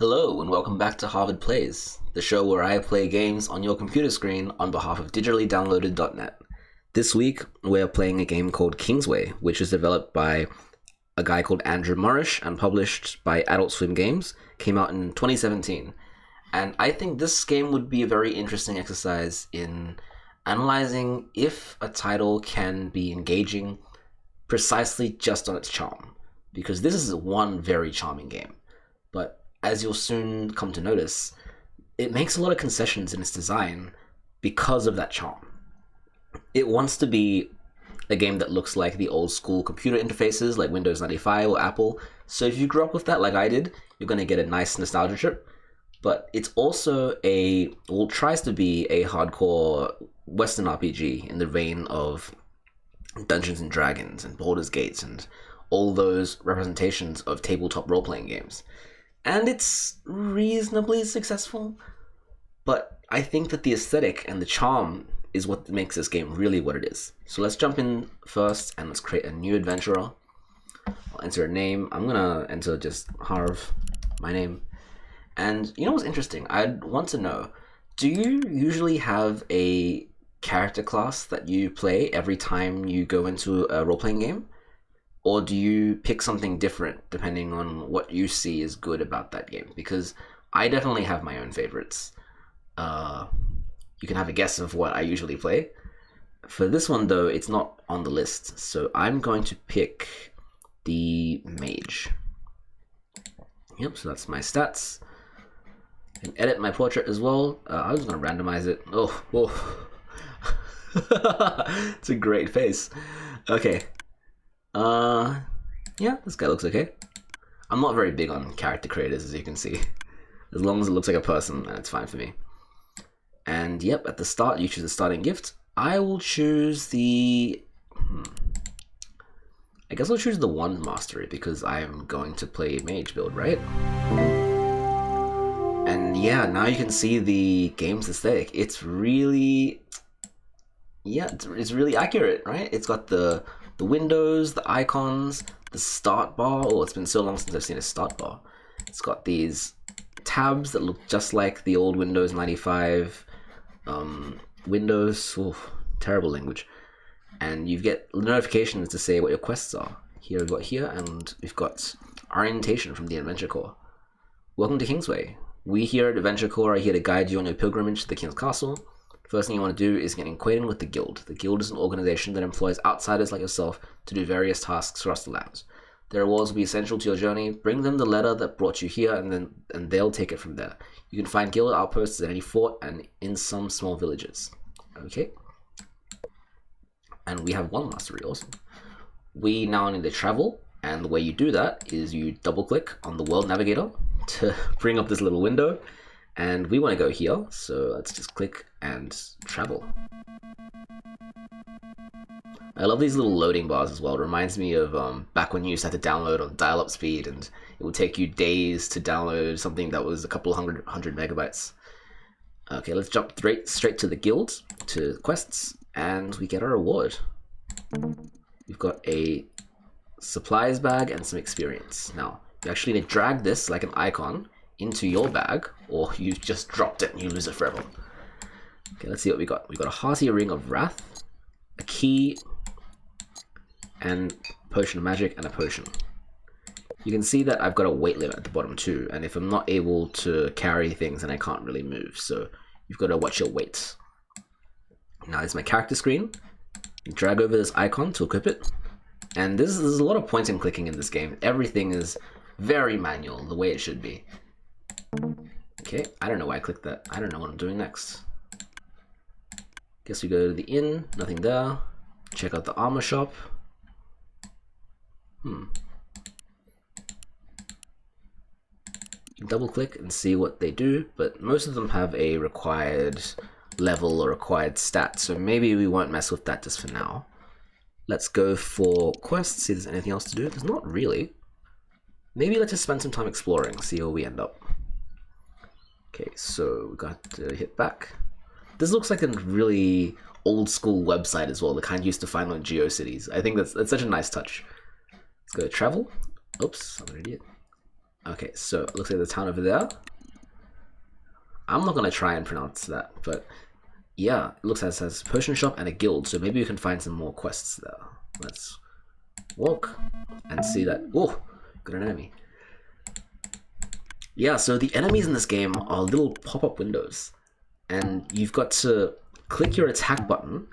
Hello, and welcome back to Harvard Plays, the show where I play games on your computer screen on behalf of digitallydownloaded.net. This week, we're playing a game called Kingsway, which is developed by a guy called Andrew Morish and published by Adult Swim Games. Came out in 2017. And I think this game would be a very interesting exercise in analyzing if a title can be engaging precisely just on its charm. Because this is one very charming game. But as you'll soon come to notice, it makes a lot of concessions in its design because of that charm. It wants to be a game that looks like the old school computer interfaces like Windows 95 or Apple. So if you grew up with that like I did, you're going to get a nice nostalgia trip. But it's also tries to be a hardcore Western RPG in the vein of Dungeons and Dragons and Baldur's Gates and all those representations of tabletop role-playing games. And it's reasonably successful, but I think that the aesthetic and the charm is what makes this game really what it is. So let's jump in first and let's create a new adventurer. I'll enter a name. I'm gonna enter just Harv, my name. And you know what's interesting? I'd want to know, do you usually have a character class that you play every time you go into a role-playing game? Or do you pick something different depending on what you see is good about that game? Because I definitely have my own favorites. You can have a guess of what I usually play. For this one, though, it's not on the list. So I'm going to pick the mage. Yep, so that's my stats. I can edit my portrait as well. I was going to randomize it. Oh. It's a great face. Okay. Yeah, this guy looks okay. I'm not very big on character creators, as you can see. As long as it looks like a person, then it's fine for me. And yep, at the start, you choose a starting gift. I will choose the... I guess I'll choose the Wand Mastery, because I'm going to play mage build, right? And yeah, now you can see the game's aesthetic. It's really... Yeah, it's really accurate, right? It's got the windows, the icons, the start bar. Oh, it's been so long since I've seen a start bar. It's got these tabs that look just like the old Windows 95 Windows. Oh, terrible language. And you get notifications to say what your quests are. Here we've got here, and we've got orientation from the Adventure Corps. Welcome to Kingsway. We here at Adventure Corps are here to guide you on your pilgrimage to the King's Castle. First thing you want to do is get acquainted with the Guild. The Guild is an organization that employs outsiders like yourself to do various tasks across the lands. Their rewards will be essential to your journey. Bring them the letter that brought you here, and they'll take it from there. You can find Guild outposts at any fort and in some small villages. Okay. And we have one mastery, awesome. We now need to travel, and the way you do that is you double-click on the World Navigator to bring up this little window. And we want to go here, so let's just click and travel. I love these little loading bars as well. It reminds me of back when you used to have to download on dial-up speed, and it would take you days to download something that was a couple hundred megabytes. Okay, let's jump straight to the guild, to quests, and we get our reward. We've got a supplies bag and some experience. Now, you actually need to drag this like an icon into your bag, or you just dropped it and you lose it forever. Okay, let's see what we got. We got a hearty ring of wrath, a key, and potion of magic, and a potion. You can see that I've got a weight limit at the bottom too, and if I'm not able to carry things, then I can't really move. So you've got to watch your weight. Now this is my character screen. Drag over this icon to equip it, and there's a lot of point and clicking in this game. Everything is very manual, the way it should be. Okay, I don't know why I clicked that. I don't know what I'm doing next. Guess we go to the inn, nothing there. Check out the armor shop. Double click and see what they do, but most of them have a required level or required stat, so maybe we won't mess with that just for now. Let's go for quests, see if there's anything else to do. There's not really. Maybe let's just spend some time exploring, see where we end up. Okay, so we got to hit back. This looks like a really old school website as well, the kind you used to find on GeoCities. I think that's such a nice touch. Let's go to travel. Oops, I'm an idiot. Okay, so it looks like the town over there. I'm not gonna try and pronounce that, but yeah, it looks like it says potion shop and a guild, so maybe we can find some more quests there. Let's walk and see that. Oh, got an enemy. Yeah, so the enemies in this game are little pop-up windows, and you've got to click your attack button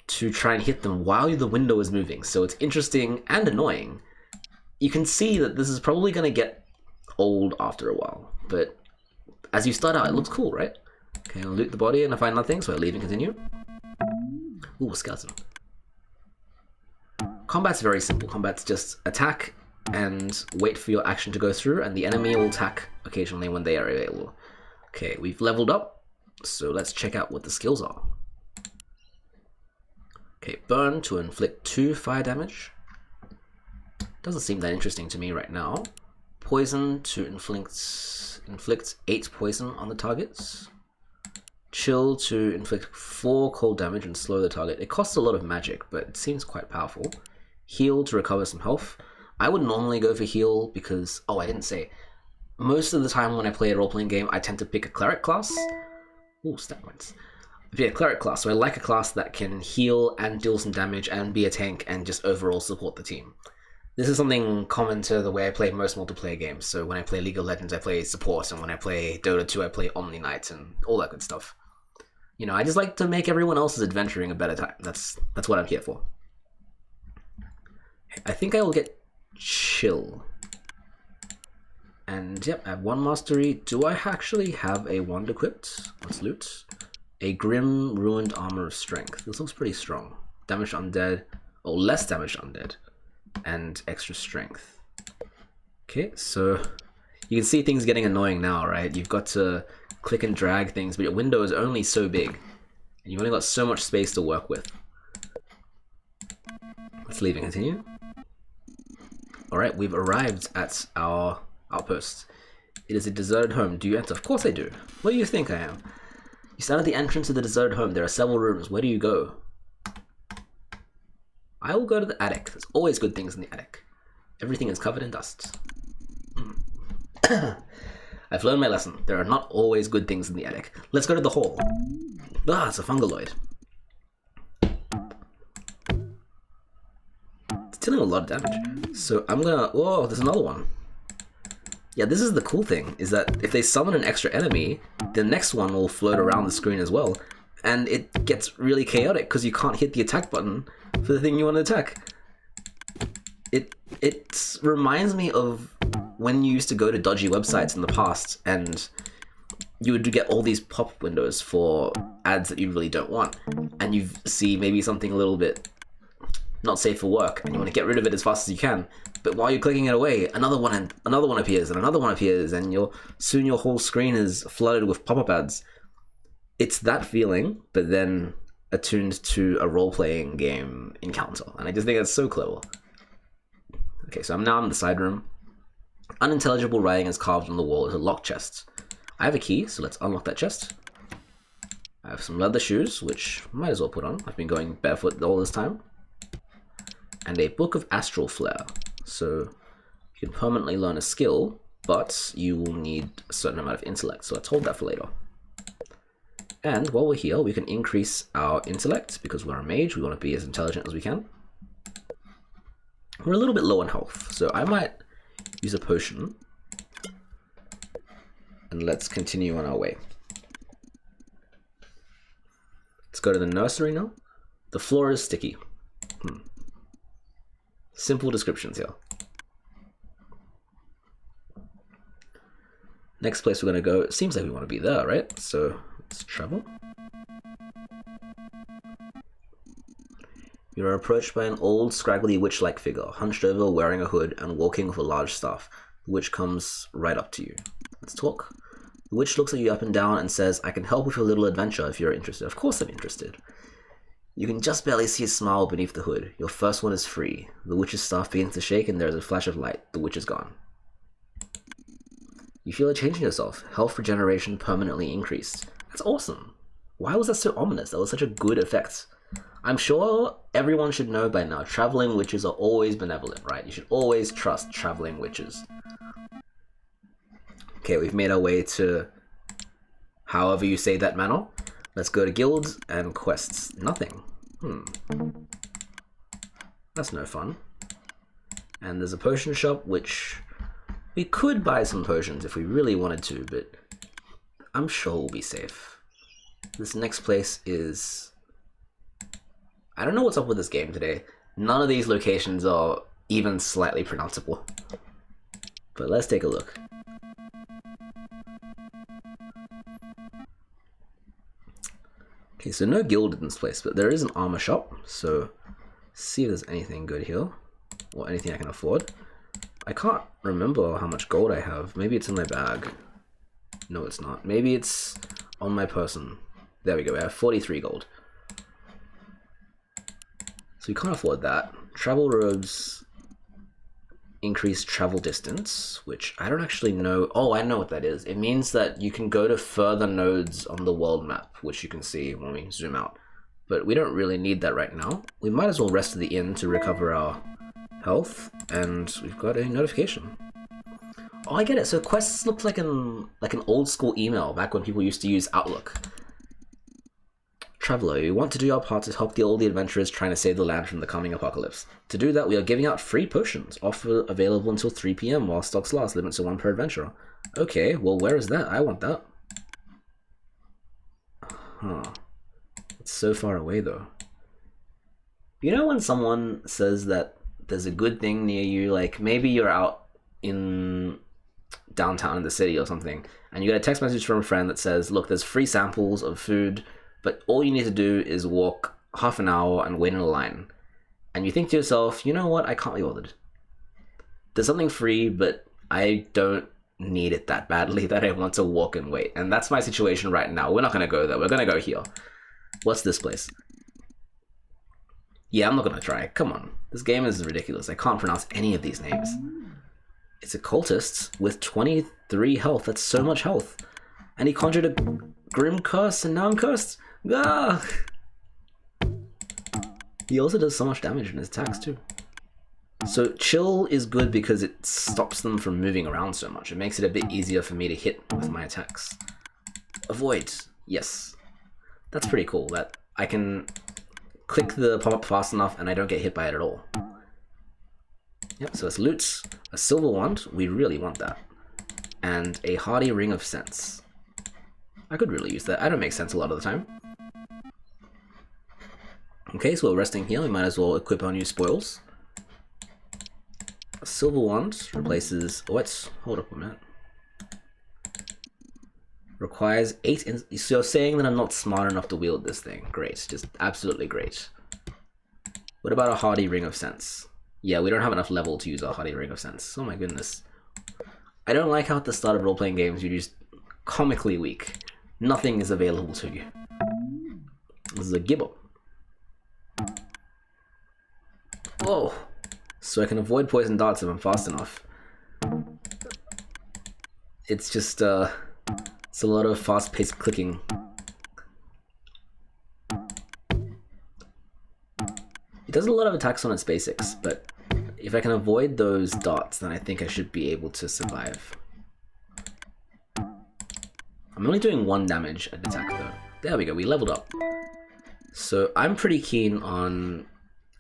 to try and hit them while the window is moving. So it's interesting and annoying. You can see that this is probably going to get old after a while, but as you start out, it looks cool, right? Okay, I'll loot the body and I find nothing, so I leave and continue. Ooh, a skeleton. Combat's very simple. Combat's just attack and wait for your action to go through, and the enemy will attack occasionally when they are available. Okay, we've leveled up, so let's check out what the skills are. Okay, burn to inflict 2 fire damage. Doesn't seem that interesting to me right now. Poison to inflict 8 poison on the targets. Chill to inflict 4 cold damage and slow the target. It costs a lot of magic, but it seems quite powerful. Heal to recover some health. I would normally go for heal because, oh, I didn't say. Most of the time when I play a role-playing game, I tend to pick a cleric class. Ooh, stat points. Be a cleric class, so I like a class that can heal and deal some damage and be a tank and just overall support the team. This is something common to the way I play most multiplayer games. So when I play League of Legends, I play support, and when I play Dota 2, I play Omni Knight and all that good stuff. You know, I just like to make everyone else's adventuring a better time. That's what I'm here for. I think I will get Chill. And yep, I have 1 mastery. Do I actually have a wand equipped? Let's loot. A Grim Ruined Armor of Strength. This looks pretty strong. Damage undead, or less damage undead, and extra strength. Okay, so you can see things getting annoying now, right? You've got to click and drag things, but your window is only so big, and you've only got so much space to work with. Let's leave and continue. Alright, we've arrived at our outpost. It is a deserted home. Do you enter? Of course I do. What do you think I am? You stand at the entrance of the deserted home. There are several rooms. Where do you go? I will go to the attic. There's always good things in the attic. Everything is covered in dust. I've learned my lesson. There are not always good things in the attic. Let's go to the hall. Ah, it's a fungaloid. It's dealing a lot of damage. So I'm gonna... Whoa, there's another one. Yeah, this is the cool thing, is that if they summon an extra enemy, the next one will float around the screen as well. And it gets really chaotic because you can't hit the attack button for the thing you want to attack. It reminds me of when you used to go to dodgy websites in the past and you would get all these pop-up windows for ads that you really don't want. And you see maybe something a little bit not safe for work and you want to get rid of it as fast as you can. But while you're clicking it away, another one appears and another one appears, and soon your whole screen is flooded with pop-up ads. It's that feeling, but then attuned to a role-playing game encounter, and I just think that's so clever. Okay, so I'm now in the side room. Unintelligible writing is carved on the wall as a locked chest. I have a key, so let's unlock that chest. I have some leather shoes, which I might as well put on. I've been going barefoot all this time. And a book of astral flare. So you can permanently learn a skill, but you will need a certain amount of intellect, so let's hold that for later. And while we're here, we can increase our intellect, because we're a mage, we want to be as intelligent as we can. We're a little bit low on health, so I might use a potion. And let's continue on our way. Let's go to the nursery now. The floor is sticky. Simple descriptions here. Next place we're going to go, it seems like we want to be there, right? So let's travel. You are approached by an old, scraggly witch-like figure, hunched over, wearing a hood, and walking with a large staff. The witch comes right up to you. Let's talk. The witch looks at you up and down and says, I can help with your little adventure if you're interested. Of course I'm interested. You can just barely see a smile beneath the hood. Your first one is free. The witch's staff begins to shake and there is a flash of light. The witch is gone. You feel a change in yourself. Health regeneration permanently increased. That's awesome. Why was that so ominous? That was such a good effect. I'm sure everyone should know by now, traveling witches are always benevolent, right? You should always trust traveling witches. Okay, we've made our way to however you say that manor. Let's go to guilds and quests. Nothing. That's no fun. And there's a potion shop, which we could buy some potions if we really wanted to, but I'm sure we'll be safe. This next place is... I don't know what's up with this game today. None of these locations are even slightly pronounceable. But let's take a look. Okay, so no guild in this place, but there is an armor shop, so see if there's anything good here, or anything I can afford. I can't remember how much gold I have. Maybe it's in my bag. No, it's not. Maybe it's on my person. There we go, I have 43 gold. So we can't afford that. Travel robes increase travel distance, which I don't actually know. Oh, I know what that is. It means that you can go to further nodes on the world map, which you can see when we zoom out. But we don't really need that right now. We might as well rest at the inn to recover our health, and we've got a notification. Oh, I get it. So quests look like an old school email back when people used to use Outlook. Traveler, we want to do our part to help all the adventurers trying to save the land from the coming apocalypse. To do that, we are giving out free potions, offer available until 3 PM while stocks last, limits to 1 per adventurer. Okay, well, where is that? I want that. Huh. It's so far away, though. You know when someone says that there's a good thing near you, like maybe you're out in downtown in the city or something, and you get a text message from a friend that says, look, there's free samples of food, but all you need to do is walk half an hour and wait in a line. And you think to yourself, you know what, I can't be bothered. There's something free, but I don't need it that badly that I want to walk and wait. And that's my situation right now. We're not going to go there. We're going to go here. What's this place? Yeah, I'm not going to try. Come on. This game is ridiculous. I can't pronounce any of these names. It's a cultist with 23 health. That's so much health. And he conjured a grim curse, and now I'm cursed. Ah! He also does so much damage in his attacks too. So chill is good because it stops them from moving around so much. It makes it a bit easier for me to hit with my attacks. Avoid. Yes. That's pretty cool, that I can click the pop-up fast enough and I don't get hit by it at all. Yep, so it's loot, a silver wand, we really want that, and a hardy ring of sense. I could really use that. I don't make sense a lot of the time. Okay, so we're resting here. We might as well equip our new spoils. A silver wand replaces... hold up a minute. Requires 8... So you're saying that I'm not smart enough to wield this thing. Great. Just absolutely great. What about a hardy ring of sense? Yeah, we don't have enough level to use our hardy ring of sense. Oh my goodness. I don't like how at the start of role-playing games you're just comically weak. Nothing is available to you. This is a gibber. Whoa! So I can avoid poison darts if I'm fast enough. It's just, it's a lot of fast-paced clicking. It does a lot of attacks on its basics, but if I can avoid those darts, then I think I should be able to survive. I'm only doing 1 damage at attack though. There we go, we leveled up. So I'm pretty keen on...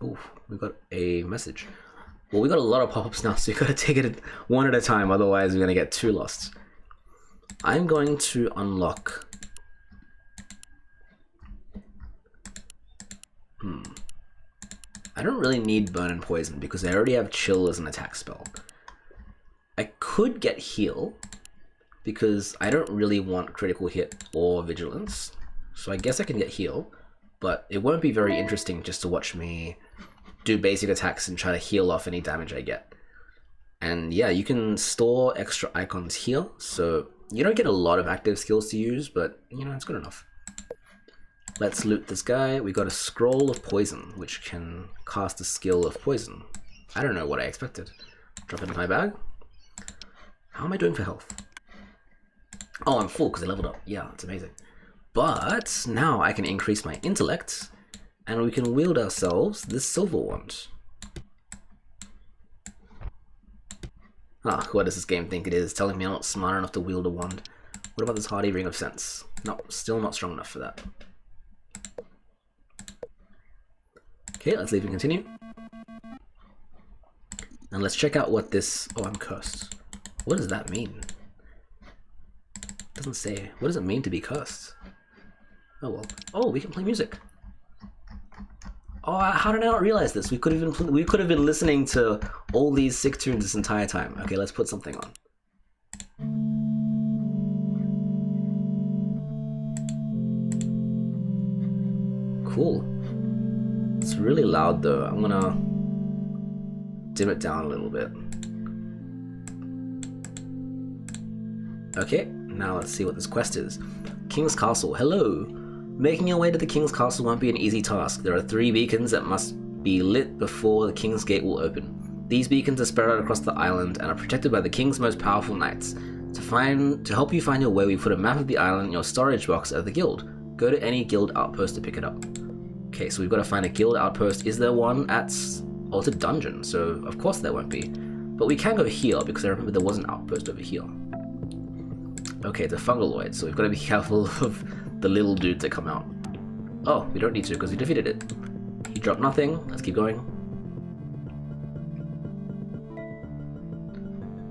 Ooh, we got a message. Well, we got a lot of pop-ups now, so you gotta take it one at a time, otherwise we're gonna get too lost. I'm going to unlock... I don't really need Burn and Poison because I already have Chill as an attack spell. I could get Heal, because I don't really want critical hit or vigilance. So I guess I can get heal, but it won't be very interesting just to watch me do basic attacks and try to heal off any damage I get. And yeah, you can store extra icons here, so you don't get a lot of active skills to use, but you know, it's good enough. Let's loot this guy. We got a Scroll of Poison, which can cast a skill of poison. I don't know what I expected. Drop it in my bag. How am I doing for health? Oh, I'm full because I leveled up. Yeah, it's amazing. But now I can increase my intellect, and we can wield ourselves this silver wand. Ah, what does this game think it is? Telling me I'm not smart enough to wield a wand. What about this hardy ring of sense? No, still not strong enough for that. Okay, let's leave and continue. And let's check out what this... Oh, I'm cursed. What does that mean? It doesn't say. What does it mean to be cursed? Oh well. Oh, we can play music. Oh, how did I not realize this? We could have been listening to all these sick tunes this entire time. Okay, let's put something on. Cool. It's really loud though. I'm gonna dim it down a little bit. Okay, now let's see what this quest is. King's Castle. Hello. Making your way to the King's Castle won't be an easy task. There are 3 beacons that must be lit before the King's Gate will open. These beacons are spread out across the island and are protected by the King's most powerful knights. To help you find your way, we put a map of the island in your storage box at the guild. Go to any guild outpost to pick it up. Okay, so we've got to find a guild outpost. Is there one at Altered Dungeon? So of course there won't be. But we can go here because I remember there was an outpost over here. Okay, it's a Fungaloid, so we've got to be careful of the little dude to come out. Oh, we don't need to because we defeated it. He dropped nothing. Let's keep going.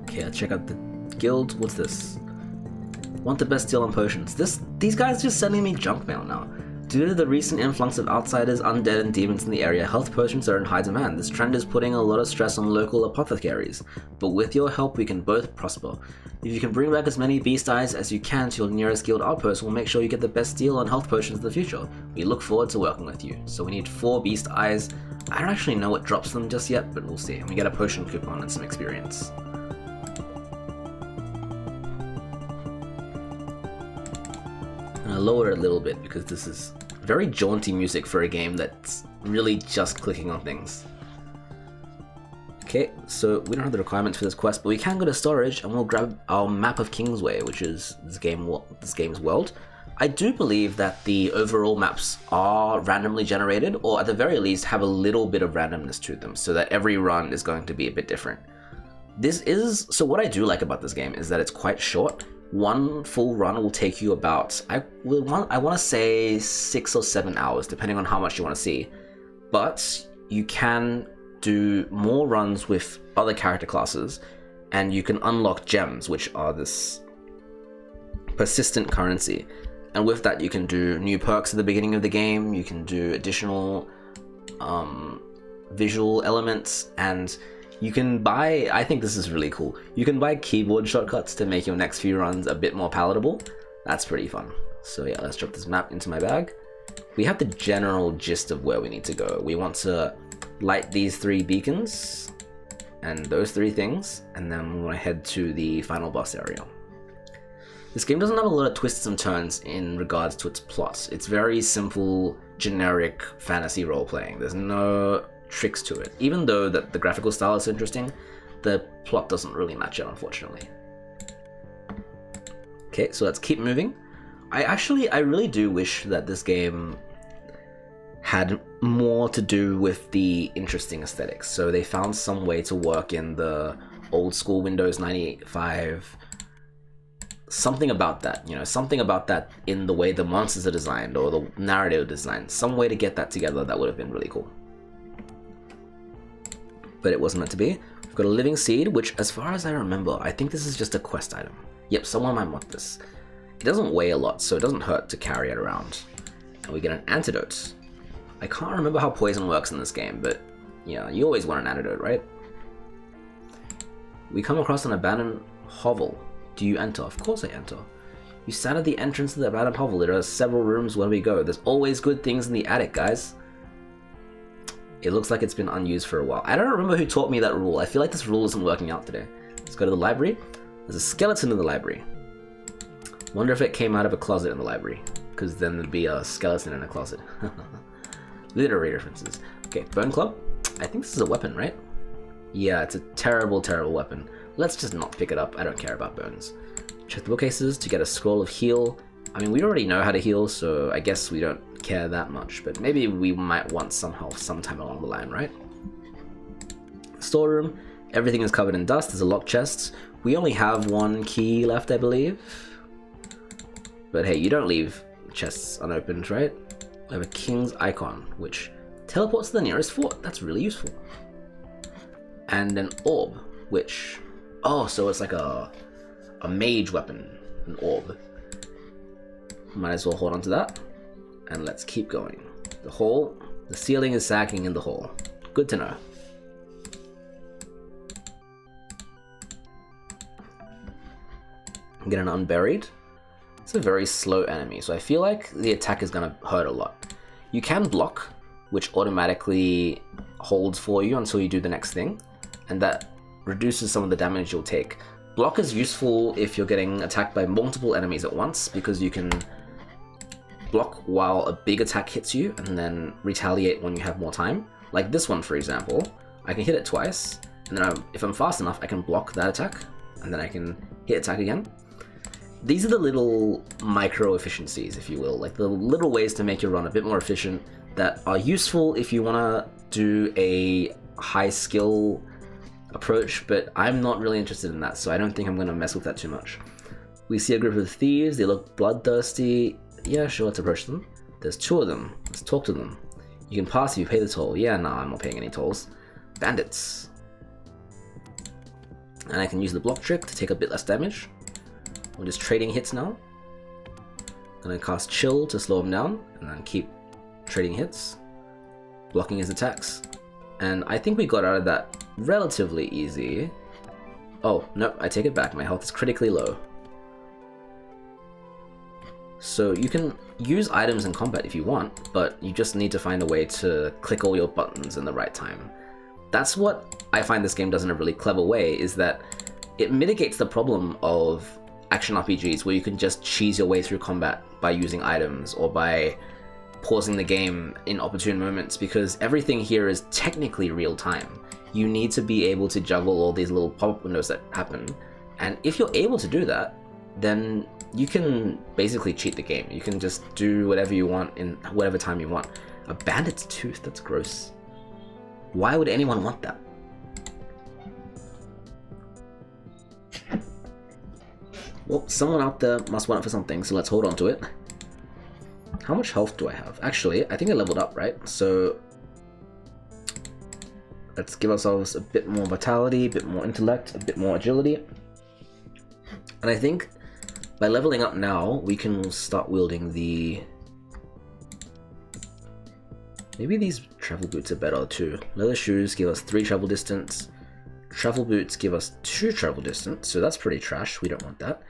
Okay, let's check out the guild. What's this? Want the best deal on potions. These guys are just sending me junk mail now. Due to the recent influx of outsiders, undead, and demons in the area, health potions are in high demand. This trend is putting a lot of stress on local apothecaries, but with your help we can both prosper. If you can bring back as many beast eyes as you can to your nearest guild outpost, we'll make sure you get the best deal on health potions in the future. We look forward to working with you. So we need 4 beast eyes. I don't actually know what drops them just yet, but we'll see. And we get a potion coupon and some experience. And I lower it a little bit because this is very jaunty music for a game that's really just clicking on things. Okay, so we don't have the requirements for this quest, but we can go to storage and we'll grab our map of Kingsway, which is this game's world. I do believe that the overall maps are randomly generated, or at the very least have a little bit of randomness to them, so that every run is going to be a bit different. So what I do like about this game is that it's quite short. One full run will take you about, I want to say 6 or 7 hours, depending on how much you want to see. But you can do more runs with other character classes, and you can unlock gems, which are this persistent currency. And with that, you can do new perks at the beginning of the game. You can do additional visual elements, and you can buy, I think this is really cool, you can buy keyboard shortcuts to make your next few runs a bit more palatable. That's pretty fun. So yeah, let's drop this map into my bag. We have the general gist of where we need to go. We want to light these 3 beacons and those 3 things, and then we want to head to the final boss area. This game doesn't have a lot of twists and turns in regards to its plot. It's very simple, generic fantasy role-playing. There's no tricks to it. Even though that the graphical style is interesting, the plot doesn't really match it, unfortunately. Okay, so let's keep moving. I really do wish that this game had more to do with the interesting aesthetics. So they found some way to work in the old school Windows 95, something about that, something about that in the way the monsters are designed or the narrative design, some way to get that together that would have been really cool. But it wasn't meant to be. We've got a living seed, which as far as I remember, I think this is just a quest item. Yep, someone might want this. It doesn't weigh a lot, so it doesn't hurt to carry it around. And we get an antidote. I can't remember how poison works in this game, but yeah, you always want an antidote, right? We come across an abandoned hovel. Do you enter? Of course I enter. You sat at the entrance to the abandoned hovel. There are several rooms where we go. There's always good things in the attic, guys. It looks like it's been unused for a while. I don't remember who taught me that rule. I feel like this rule isn't working out today. Let's go to the library. There's a skeleton in the library. Wonder if it came out of a closet in the library, because then there'd be a skeleton in a closet. Literary references. Okay, Bone Club. I think this is a weapon, right? Yeah, it's a terrible, terrible weapon. Let's just not pick it up. I don't care about bones. Check the bookcases to get a scroll of heal. I mean, we already know how to heal, so I guess we don't care that much, but maybe we might want some health sometime along the line, right? Storeroom. Everything is covered in dust. There's a locked chest. We only have one key left, I believe. But hey, you don't leave chests unopened, right? We have a king's icon, which teleports to the nearest fort. That's really useful. And an orb, which... oh, so it's like a mage weapon, an orb. Might as well hold on to that. And let's keep going. The ceiling is sagging in the hall. Good to know. Get an unburied. It's a very slow enemy, so I feel like the attack is gonna hurt a lot. You can block, which automatically holds for you until you do the next thing, and that reduces some of the damage you'll take. Block is useful if you're getting attacked by multiple enemies at once, because you can block while a big attack hits you and then retaliate when you have more time. Like this one, for example, I can hit it twice, and then if I'm fast enough, I can block that attack, and then I can hit attack again. These are the little micro efficiencies, if you will, like the little ways to make your run a bit more efficient that are useful if you want to do a high skill approach, but I'm not really interested in that, so I don't think I'm going to mess with that too much. We see a group of thieves. They look bloodthirsty. Yeah, sure, let's approach them. There's 2 of them. Let's talk to them. You can pass if you pay the toll. Yeah, nah, I'm not paying any tolls. Bandits. And I can use the block trick to take a bit less damage. I'm just trading hits now. Gonna cast Chill to slow him down, and then keep trading hits, blocking his attacks. And I think we got out of that relatively easy. Oh, nope, I take it back. My health is critically low. So you can use items in combat if you want, but you just need to find a way to click all your buttons in the right time. That's what I find this game does in a really clever way, is that it mitigates the problem of action RPGs where you can just cheese your way through combat by using items or by pausing the game in opportune moments, because everything here is technically real time. You need to be able to juggle all these little pop-up windows that happen, and if you're able to do that, then you can basically cheat the game. You can just do whatever you want in whatever time you want. A bandit's tooth, that's gross. Why would anyone want that? Well, someone out there must want it for something, so let's hold on to it. How much health do I have? Actually, I think I leveled up, right? So let's give ourselves a bit more vitality, a bit more intellect, a bit more agility. And I think by leveling up now, we can start wielding the... maybe these travel boots are better too. Leather shoes give us 3 travel distance. Travel boots give us 2 travel distance, so that's pretty trash. We don't want that.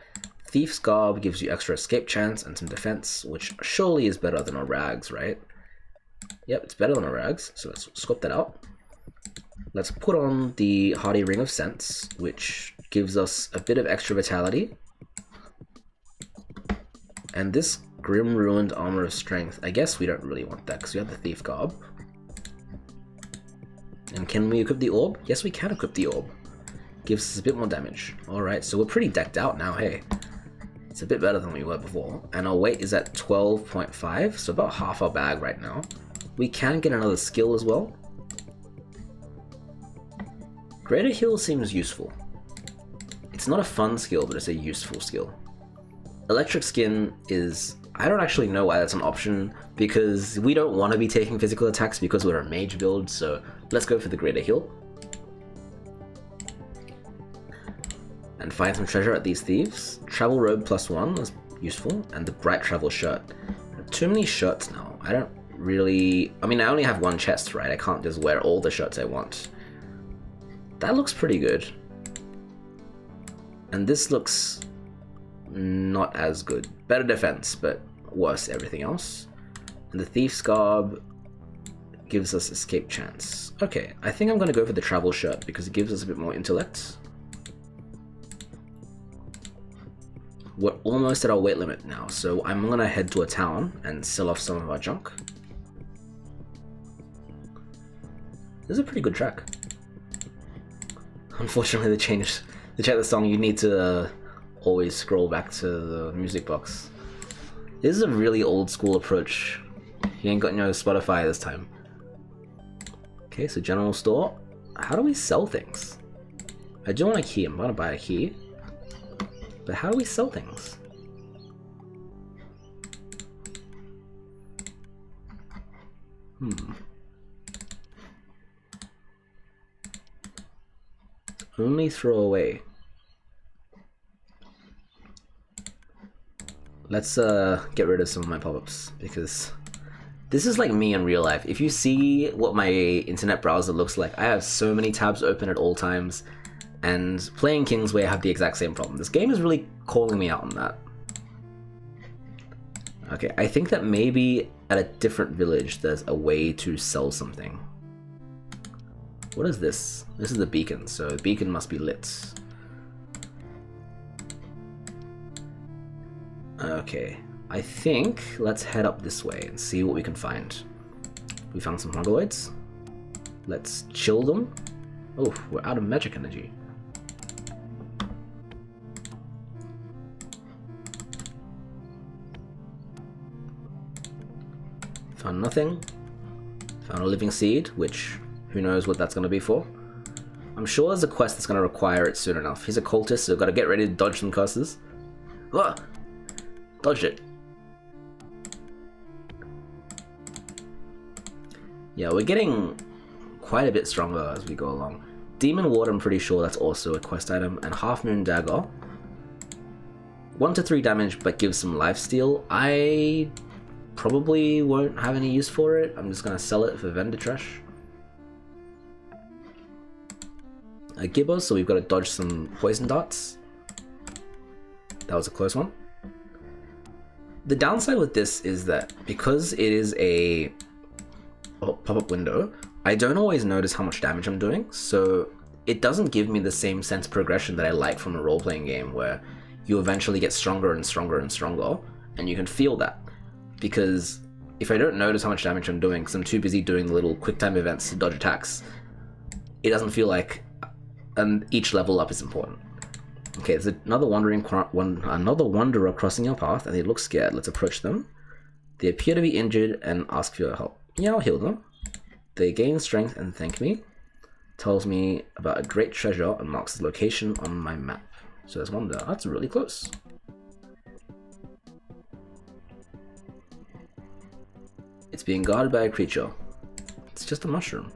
Thief's garb gives you extra escape chance and some defense, which surely is better than a rags, right? Yep, it's better than a rags, so let's swap that out. Let's put on the Hardy Ring of Sense, which gives us a bit of extra vitality. And this Grim Ruined Armor of Strength, I guess we don't really want that because we have the Thief Garb. And can we equip the Orb? Yes, we can equip the Orb. Gives us a bit more damage. Alright, so we're pretty decked out now, hey. It's a bit better than we were before. And our weight is at 12.5, so about half our bag right now. We can get another skill as well. Greater Heal seems useful. It's not a fun skill, but it's a useful skill. Electric Skin is... I don't actually know why that's an option, because we don't want to be taking physical attacks because we're a mage build, so let's go for the Greater Heal. And find some treasure at these thieves. Travel Robe +1 is useful, and the Bright Travel Shirt. Too many shirts now. I don't really... I mean, I only have 1 chest, right? I can't just wear all the shirts I want. That looks pretty good. And this looks not as good. Better defense, but worse everything else. And the Thief's Garb gives us escape chance. Okay, I think I'm going to go for the Travel Shirt because it gives us a bit more intellect. We're almost at our weight limit now, so I'm going to head to a town and sell off some of our junk. This is a pretty good track. Unfortunately, to check the song, you need to always scroll back to the music box. This is a really old school approach. You ain't got no Spotify this time. Okay, so general store. How do we sell things? I do want a key. I'm gonna buy a key. But how do we sell things? Only throw away. Let's get rid of some of my pop-ups, because this is like me in real life. If you see what my internet browser looks like, I have so many tabs open at all times, and playing Kingsway I have the exact same problem. This game is really calling me out on that. Okay, I think that maybe at a different village there's a way to sell something. What is this? This is the beacon, so the beacon must be lit. Okay, I think let's head up this way and see what we can find. We found some mongoloids. Let's chill them. Oh, we're out of magic energy. Found nothing. Found a living seed, which who knows what that's going to be for. I'm sure there's a quest that's going to require it soon enough. He's a cultist, so got to get ready to dodge some curses. Ah! Dodged it. Yeah, we're getting quite a bit stronger as we go along. Demon Ward, I'm pretty sure that's also a quest item, and Half Moon Dagger. 1 to 3 damage, but gives some lifesteal. I probably won't have any use for it. I'm just gonna sell it for vendor trash. A Gibber, so we've got to dodge some poison darts. That was a close one. The downside with this is that because it is a pop-up window, I don't always notice how much damage I'm doing, so it doesn't give me the same sense of progression that I like from a role-playing game where you eventually get stronger and stronger and stronger, and you can feel that. Because if I don't notice how much damage I'm doing because I'm too busy doing the little quick time events to dodge attacks, it doesn't feel like each level up is important. Okay, there's another wanderer crossing your path, and they look scared. Let's approach them. They appear to be injured and ask for your help. Yeah, I'll heal them. They gain strength and thank me. Tells me about a great treasure and marks its location on my map. So there's one there. That's really close. It's being guarded by a creature. It's just a mushroom.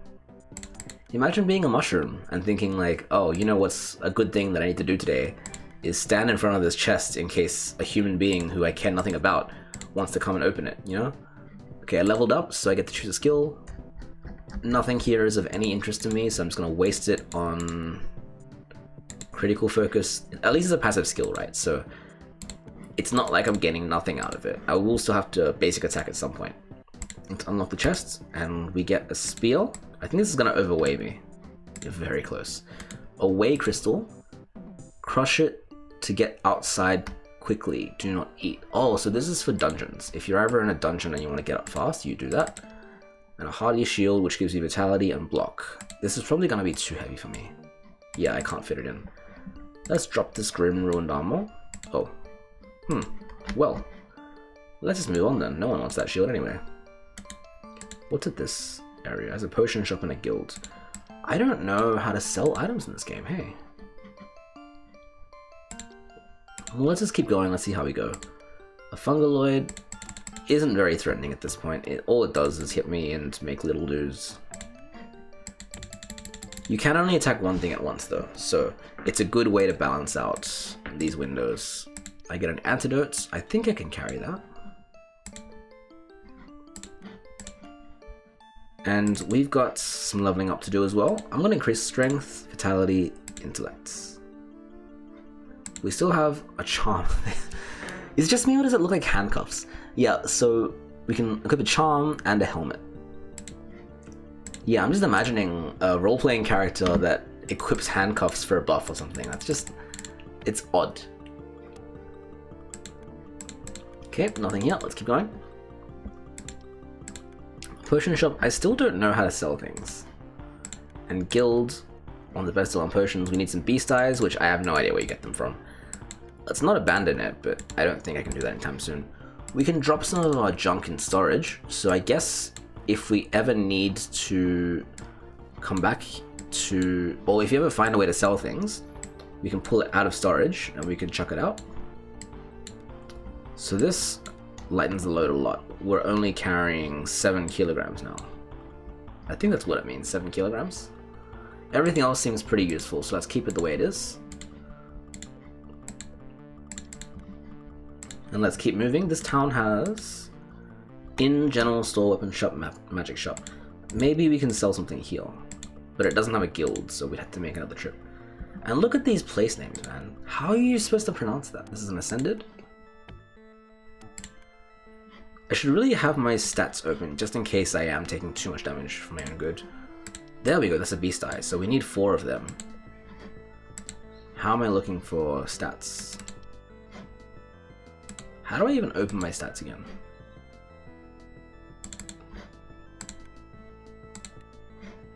Imagine being a mushroom and thinking like, oh, you know what's a good thing that I need to do today is stand in front of this chest in case a human being who I care nothing about wants to come and open it, you know? Okay, I leveled up, so I get to choose a skill. Nothing here is of any interest to me, so I'm just gonna waste it on critical focus. At least it's a passive skill, right? So it's not like I'm getting nothing out of it. I will still have to basic attack at some point. Let's unlock the chests, and we get a spear. I think this is gonna overweigh me. You're very close. A way crystal. Crush it to get outside quickly. Do not eat. Oh, so this is for dungeons. If you're ever in a dungeon and you want to get up fast, you do that. And a hardy shield, which gives you vitality and block. This is probably gonna be too heavy for me. Yeah, I can't fit it in. Let's drop this grim ruined armor. Oh. Well. Let's just move on then. No one wants that shield anyway. What's at this area? Has a potion shop and a guild. I don't know how to sell items in this game, hey. Well, let's just keep going, let's see how we go. A fungaloid isn't very threatening at this point. All it does is hit me and make little doos. You can only attack one thing at once though, so it's a good way to balance out these windows. I get an antidote. I think I can carry that. And we've got some leveling up to do as well. I'm going to increase strength, vitality, intellect. We still have a charm. Is it just me or does it look like handcuffs? Yeah, so we can equip a charm and a helmet. Yeah, I'm just imagining a role-playing character that equips handcuffs for a buff or something. That's just, it's odd. Okay, nothing yet. Let's keep going. Potion shop, I still don't know how to sell things. And guild, on the best deal on potions, we need some beast eyes, which I have no idea where you get them from. Let's not abandon it, but I don't think I can do that anytime soon. We can drop some of our junk in storage, so I guess if we ever need to come back to, or if you ever find a way to sell things, we can pull it out of storage and we can chuck it out. So this lightens the load a lot. We're only carrying 7 kilograms now. I think that's what it means, 7 kilograms. Everything else seems pretty useful, so let's keep it the way it is. And let's keep moving. This town has in general store, weapon shop, magic shop. Maybe we can sell something here, but it doesn't have a guild, so we'd have to make another trip. And look at these place names, man. How are you supposed to pronounce that? This is an ascended? I should really have my stats open just in case I am taking too much damage for my own good. There we go, that's a beast eye, so we need 4 of them. How am I looking for stats? How do I even open my stats again?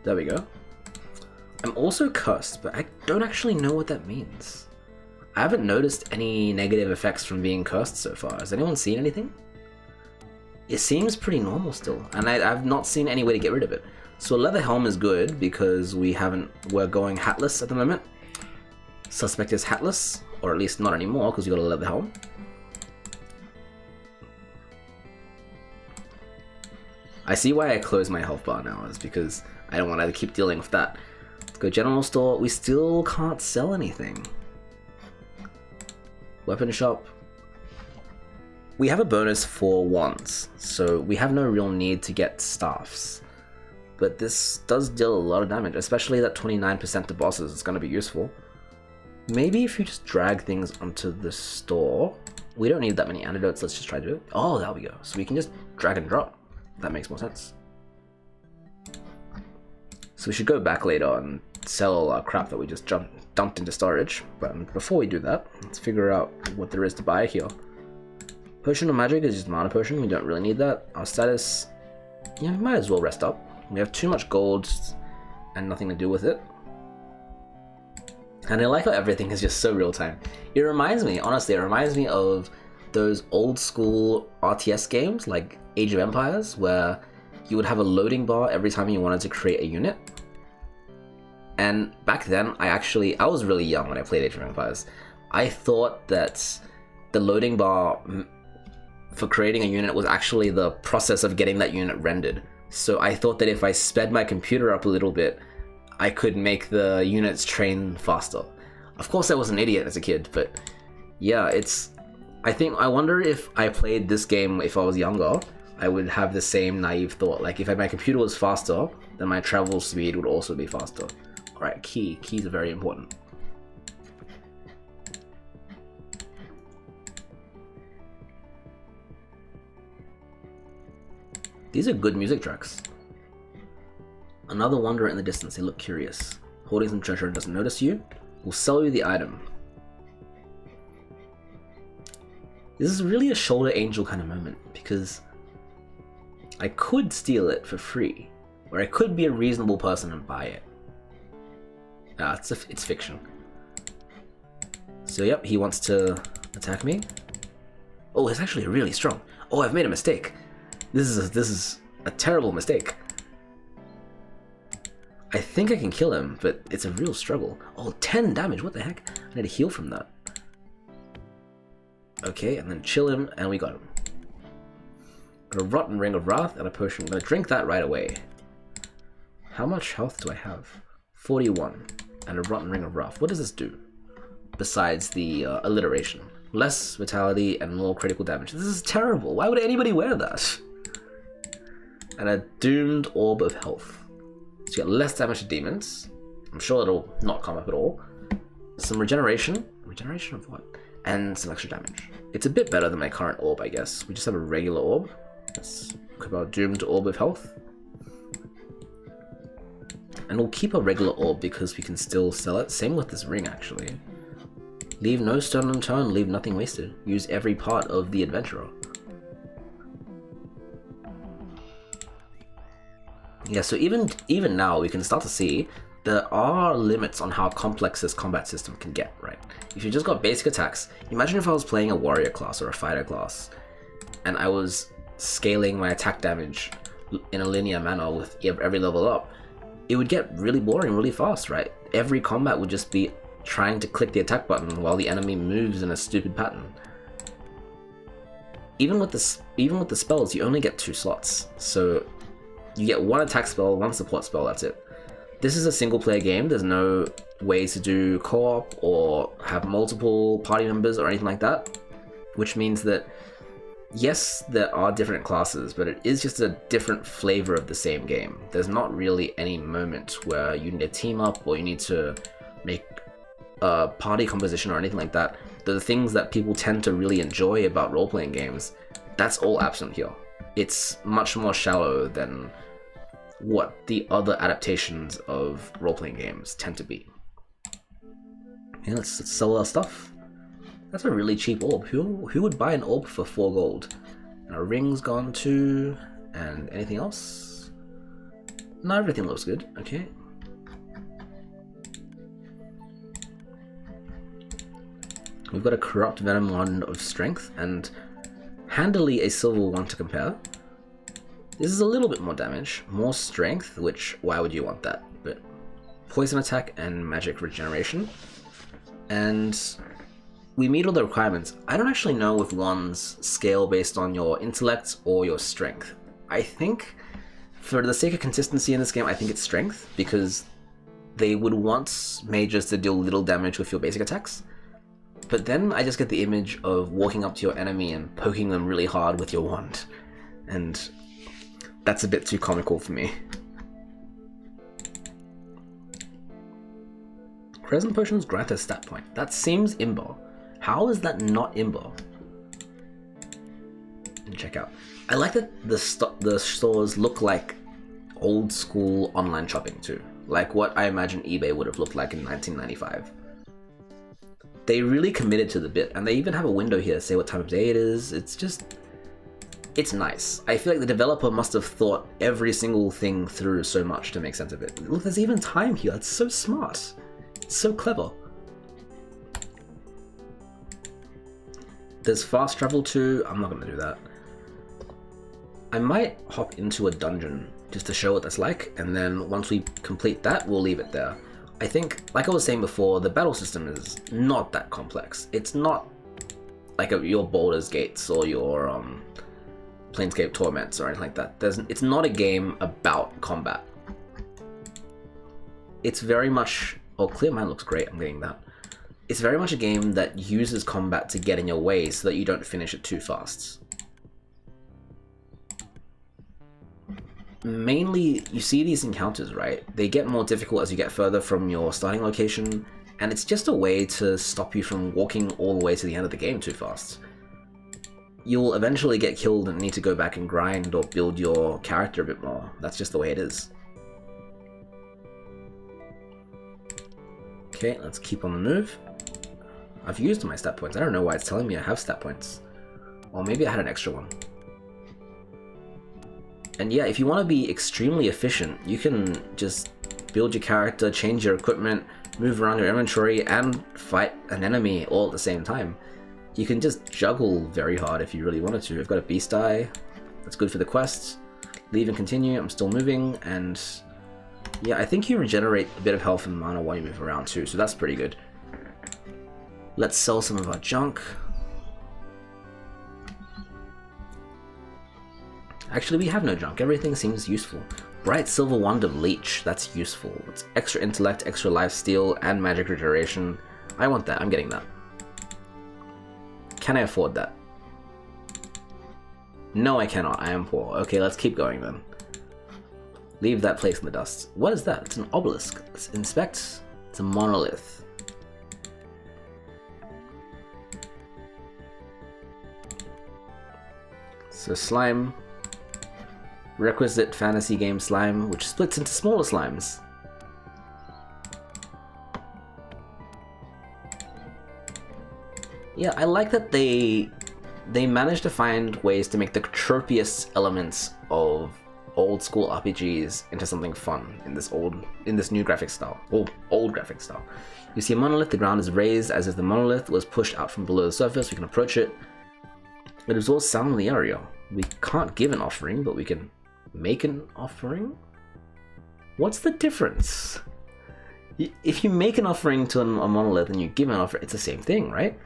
There we go. I'm also cursed, but I don't actually know what that means. I haven't noticed any negative effects from being cursed so far. Has anyone seen anything? It seems pretty normal still, and I've not seen any way to get rid of it. So a leather helm is good because we're going hatless at the moment. Suspect is hatless, or at least not anymore because we got a leather helm. I see why I closed my health bar now, is because I don't want to keep dealing with that. Let's go general store. We still can't sell anything. Weapon shop. We have a bonus for wands, so we have no real need to get staffs. But this does deal a lot of damage, especially that 29% to bosses. It's going to be useful. Maybe if you just drag things onto the store. We don't need that many antidotes. Let's just try to do it. Oh, there we go. So we can just drag and drop. That makes more sense. So we should go back later and sell all our crap that we just dumped into storage. But before we do that, let's figure out what there is to buy here. Potion of magic is just mana potion. We don't really need that. Our status, yeah, we might as well rest up. We have too much gold and nothing to do with it. And I like how everything is just so real time. It reminds me, honestly, it reminds me of those old school RTS games like Age of Empires, where you would have a loading bar every time you wanted to create a unit. And back then, I was really young when I played Age of Empires. I thought that the loading bar for creating a unit was actually the process of getting that unit rendered. So I thought that if I sped my computer up a little bit, I could make the units train faster. Of course I was an idiot as a kid, but yeah, I wonder if I played this game if I was younger, I would have the same naive thought. Like if my computer was faster, then my travel speed would also be faster. Alright, keys are very important. These are good music tracks. Another wanderer in the distance, they look curious. Holding some treasure and doesn't notice you, will sell you the item. This is really a shoulder angel kind of moment, because I could steal it for free, or I could be a reasonable person and buy it. Ah, it's fiction. So yep, he wants to attack me. Oh, it's actually really strong. Oh, I've made a mistake. This is a terrible mistake. I think I can kill him, but it's a real struggle. Oh, 10 damage, what the heck? I need to heal from that. Okay, and then chill him, and we got him. Got a rotten ring of wrath and a potion. I'm gonna drink that right away. How much health do I have? 41. And a rotten ring of wrath. What does this do? Besides the alliteration. Less vitality and more critical damage. This is terrible. Why would anybody wear that? And a doomed orb of health. So you get less damage to demons. I'm sure it'll not come up at all. Some regeneration. Regeneration of what? And some extra damage. It's a bit better than my current orb, I guess. We just have a regular orb. Let's equip our doomed orb of health. And we'll keep a regular orb because we can still sell it. Same with this ring, actually. Leave no stone unturned, leave nothing wasted. Use every part of the adventurer. Yeah, so even now we can start to see there are limits on how complex this combat system can get, right? If you just got basic attacks, imagine if I was playing a warrior class or a fighter class, and I was scaling my attack damage in a linear manner with every level up. it would get really boring really fast, right? Every combat would just be trying to click the attack button while the enemy moves in a stupid pattern. Even with the spells, you only get 2 slots, so you get 1 attack spell, 1 support spell, that's it. This is a single player game, there's no way to do co-op or have multiple party members or anything like that, which means that yes, there are different classes, but it is just a different flavor of the same game. There's not really any moment where you need to team up or you need to make a party composition or anything like that. The things that people tend to really enjoy about role-playing games, that's all absent here. It's much more shallow than what the other adaptations of role-playing games tend to be. Yeah, let's sell our stuff. That's a really cheap orb. Who would buy an orb for 4 gold? And our ring's gone too. And anything else? No, everything looks good. Okay. We've got a Corrupt Venom Wand of Strength and handily a Silver one to compare. This is a little bit more damage, more strength, which, why would you want that? But poison attack and magic regeneration. And we meet all the requirements. I don't actually know if ones scale based on your intellect or your strength. I think, for the sake of consistency in this game, I think it's strength, because they would want mages to deal little damage with your basic attacks. But then I just get the image of walking up to your enemy and poking them really hard with your wand. And that's a bit too comical for me. Crescent potions grant a stat point. That seems imbo. How is that not imbo? Check out. I like that the stores look like old school online shopping too. Like what I imagine eBay would have looked like in 1995. They really committed to the bit, and they even have a window here to say what time of day it is. It's nice. I feel like the developer must have thought every single thing through so much to make sense of it. Look, there's even time here. It's so smart. It's so clever. There's fast travel too. I'm not gonna do that. I might hop into a dungeon just to show what that's like, and then once we complete that, we'll leave it there. I think, like I was saying before, the battle system is not that complex. It's not like your Baldur's Gates or your Planescape Torments or anything like that. It's not a game about combat. It's very much... Oh, Clear Mind looks great, I'm getting that. It's very much a game that uses combat to get in your way so that you don't finish it too fast. Mainly, you see these encounters, right? They get more difficult as you get further from your starting location, and it's just a way to stop you from walking all the way to the end of the game too fast. You'll eventually get killed and need to go back and grind or build your character a bit more. That's just the way it is. Okay, let's keep on the move. I've used my stat points. I don't know why it's telling me I have stat points. Or maybe I had an extra one. And yeah, if you want to be extremely efficient, you can just build your character, change your equipment, move around your inventory, and fight an enemy all at the same time. You can just juggle very hard if you really wanted to. I've got a Beast Eye. That's good for the quest. Leave and continue. I'm still moving, and yeah, I think you regenerate a bit of health and mana while you move around too, so that's pretty good. Let's sell some of our junk. Actually, we have no junk. Everything seems useful. Bright Silver Wand of Leech. That's useful. It's extra intellect, extra life steal, and magic regeneration. I want that. I'm getting that. Can I afford that? No, I cannot. I am poor. Okay, let's keep going then. Leave that place in the dust. What is that? It's an obelisk. Let's inspect. It's a monolith. So slime. Requisite fantasy game slime, which splits into smaller slimes. Yeah, I like that they managed to find ways to make the tropiest elements of old school RPGs into something fun in this new graphic style. Old graphic style. You see a monolith, the ground is raised as if the monolith was pushed out from below the surface. We can approach it. It absorbs sound in the area. We can't give an offering, but we can make an offering. What's the difference? If you make an offering to a monolith and you give an offer, it's the same thing, right?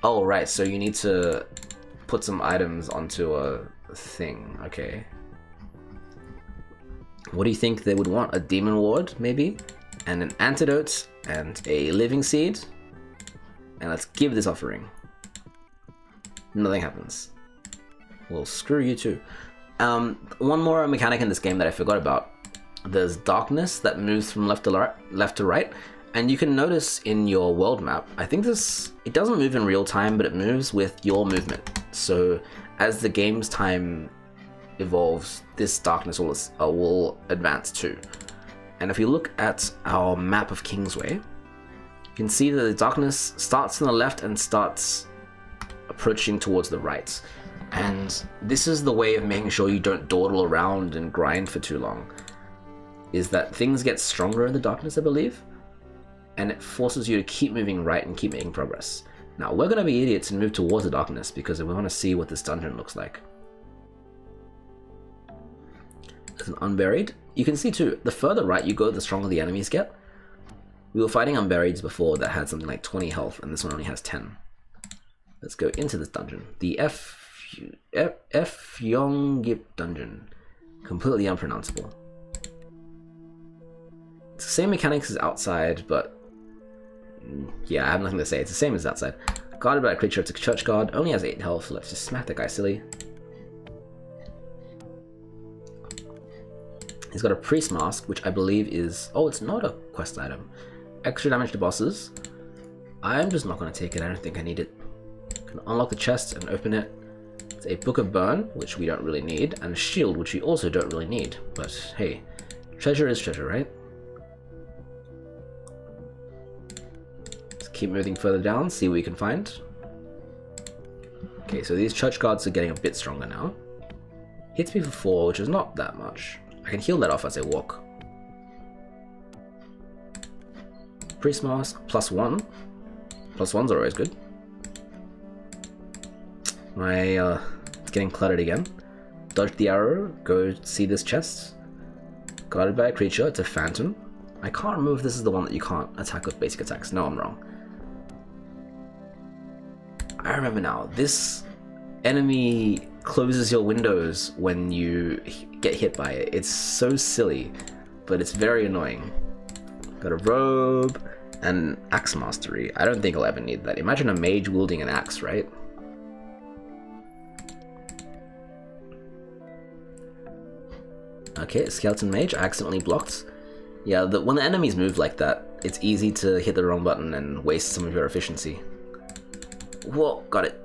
Oh, right, so you need to put some items onto a thing, okay. What do you think they would want? A demon ward, maybe? And an antidote, and a living seed? And let's give this offering. Nothing happens. Well, screw you too. One more mechanic in this game that I forgot about. There's darkness that moves from left to right, and you can notice in your world map, I think it doesn't move in real time, but it moves with your movement. So as the game's time evolves, this darkness will advance too. And if you look at our map of Kingsway, you can see that the darkness starts on the left and starts approaching towards the right. And this is the way of making sure you don't dawdle around and grind for too long, is that things get stronger in the darkness, I believe, and it forces you to keep moving right and keep making progress. Now, we're going to be idiots and move towards the darkness because we want to see what this dungeon looks like. There's an unburied. You can see too, the further right you go, the stronger the enemies get. We were fighting unburieds before that had something like 20 health, and this one only has 10. Let's go into this dungeon. The Yongip dungeon. Completely unpronounceable. It's the same mechanics as outside, but yeah, I have nothing to say. It's the same as outside. Guarded by a creature, it's a church guard. Only has 8 health, so let's just smack that guy silly. He's got a priest mask, which I believe is... Oh, it's not a quest item. Extra damage to bosses. I'm just not going to take it. I don't think I need it. Can unlock the chest and open it. It's a book of burn, which we don't really need, and a shield, which we also don't really need. But hey, treasure is treasure, right? Let's keep moving further down, see what we can find. Okay, so these church guards are getting a bit stronger now. Hits me for 4, which is not that much. I can heal that off as I walk. Priest mask, +1. +1's always good. It's getting cluttered again. Dodge the arrow, go see this chest. Guarded by a creature, it's a phantom. I can't remember if this is the one that you can't attack with basic attacks. No, I'm wrong. I remember now. This enemy closes your windows when you get hit by it. It's so silly, but it's very annoying. Got a robe and axe mastery. I don't think I'll ever need that. Imagine a mage wielding an axe, right? Okay, skeleton mage, I accidentally blocked. Yeah, when the enemies move like that, it's easy to hit the wrong button and waste some of your efficiency. Whoa, got it.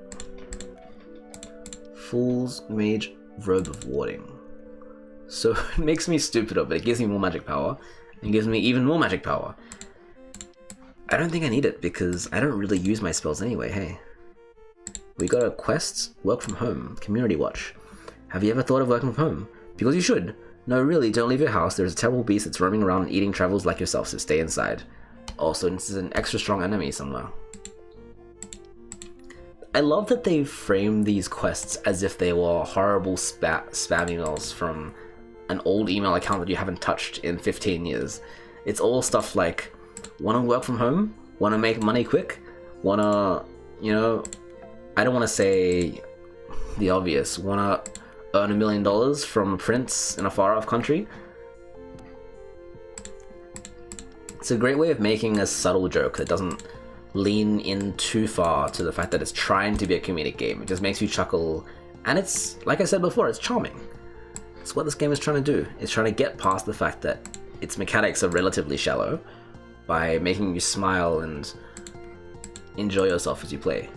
Fool's Mage Robe of Warding. So it makes me stupider, but it gives me more magic power, and gives me even more magic power. I don't think I need it, because I don't really use my spells anyway, hey. We got a quest, work from home, community watch. Have you ever thought of working from home? Because you should. No, really, don't leave your house. There's a terrible beast that's roaming around and eating travels like yourself, so stay inside. Also, this is an extra strong enemy somewhere. I love that they frame these quests as if they were horrible spam emails from an old email account that you haven't touched in 15 years. It's all stuff like, wanna work from home? Wanna make money quick? Wanna, you know, I don't wanna say the obvious, wanna earn $1 million from a prince in a far-off country? It's a great way of making a subtle joke that doesn't lean in too far to the fact that it's trying to be a comedic game. It just makes you chuckle, and it's, like I said before, it's charming. It's what this game is trying to do. It's trying to get past the fact that its mechanics are relatively shallow by making you smile and enjoy yourself as you play.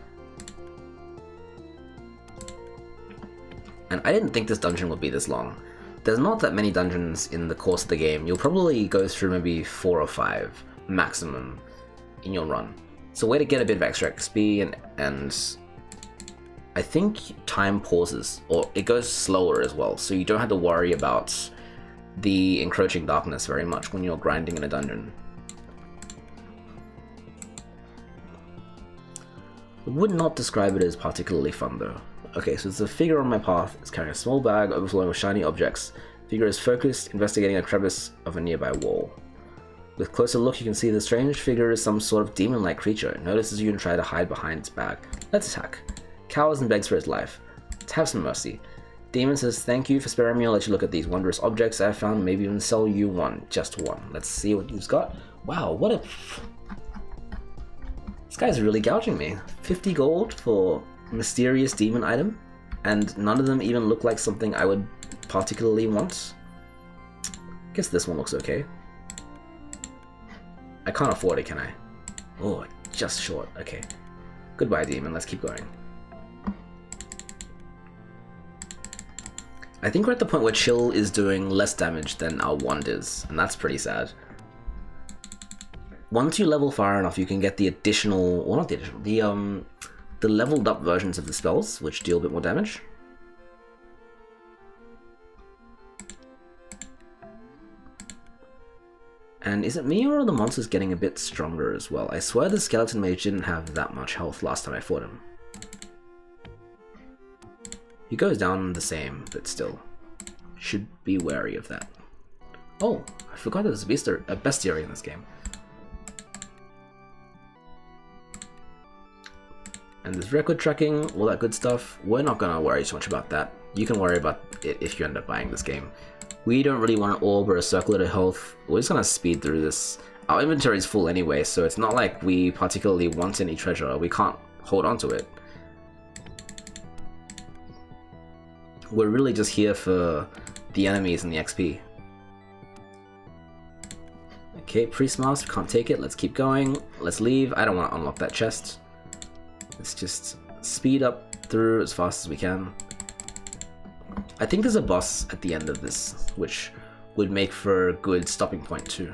And I didn't think this dungeon would be this long. There's not that many dungeons in the course of the game. You'll probably go through maybe 4 or 5 maximum in your run. It's a way to get a bit of extra XP, and I think time pauses, or it goes slower as well, so you don't have to worry about the encroaching darkness very much when you're grinding in a dungeon. I would not describe it as particularly fun though. Okay, so there's a figure on my path. It's carrying a small bag overflowing with shiny objects. Figure is focused, investigating a crevice of a nearby wall. With closer look, you can see the strange figure is some sort of demon-like creature. It notices you and tries to hide behind its back. Let's attack. Cowers and begs for its life. Let's have some mercy. Demon says, thank you for sparing me. I'll let you look at these wondrous objects I've found. Maybe even sell you one. Just one. Let's see what he's got. Wow, what a... This guy's really gouging me. 50 gold for mysterious demon item, and none of them even look like something I would particularly want. Guess this one looks okay. I can't afford it, can I? Oh, just short. Okay. Goodbye, demon. Let's keep going. I think we're at the point where Chill is doing less damage than our wand is, and that's pretty sad. Once you level far enough, you can get the additional, or not the additional, the leveled up versions of the spells, which deal a bit more damage. And is it me, or are the monsters getting a bit stronger as well? I swear the skeleton mage didn't have that much health last time I fought him. He goes down the same, but still. Should be wary of that. Oh, I forgot there's a bestiary in this game. And there's record tracking, all that good stuff. We're not going to worry too much about that. You can worry about it if you end up buying this game. We don't really want an orb or a circlet of health. We're just going to speed through this. Our inventory is full anyway, so it's not like we particularly want any treasure. We can't hold on to it. We're really just here for the enemies and the XP. Okay, Priest Mask, can't take it. Let's keep going. Let's leave. I don't want to unlock that chest. Let's just speed up through as fast as we can. I think there's a boss at the end of this, which would make for a good stopping point too.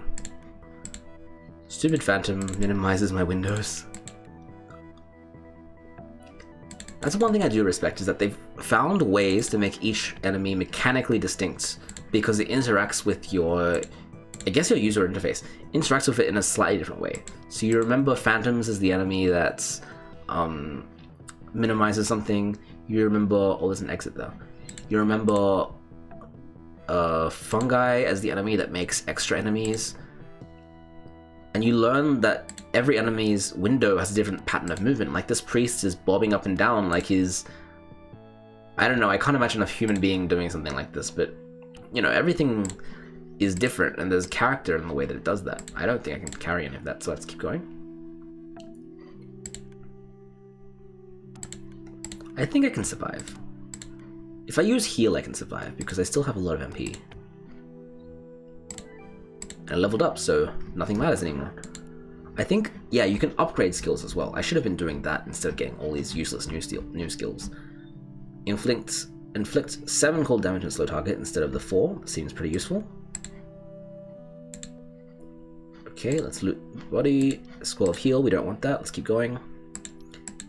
Stupid Phantom minimizes my windows. That's one thing I do respect, is that they've found ways to make each enemy mechanically distinct, because it interacts with your, I guess your user interface, interacts with it in a slightly different way. So you remember Phantoms as the enemy that minimizes something. You remember, oh, there's an exit there. You remember Fungi as the enemy that makes extra enemies. And you learn that every enemy's window has a different pattern of movement. Like this priest is bobbing up and down like he's... I don't know, I can't imagine a human being doing something like this, but, you know, everything is different and there's character in the way that it does that. I don't think I can carry any of that, so let's keep going. I think I can survive. If I use heal, I can survive, because I still have a lot of MP. And I leveled up, so nothing matters anymore. I think, yeah, you can upgrade skills as well. I should have been doing that instead of getting all these useless new skills. Inflict 7 cold damage and slow target instead of the 4. Seems pretty useful. Okay, let's loot body. Scroll of heal, we don't want that. Let's keep going.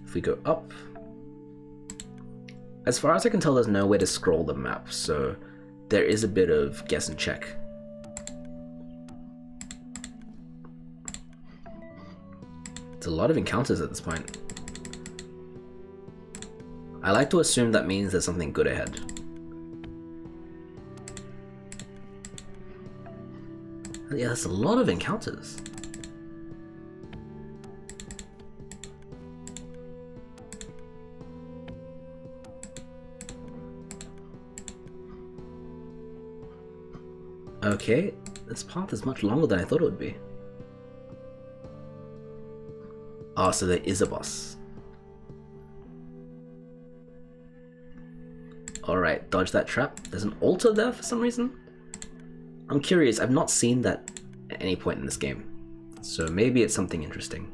If we go up... As far as I can tell, there's no way to scroll the map, so there is a bit of guess and check. It's a lot of encounters at this point. I like to assume that means there's something good ahead. Yeah, that's a lot of encounters. Okay, this path is much longer than I thought it would be. Oh, so there is a boss. Alright, dodge that trap. There's an altar there for some reason. I'm curious, I've not seen that at any point in this game. So maybe it's something interesting.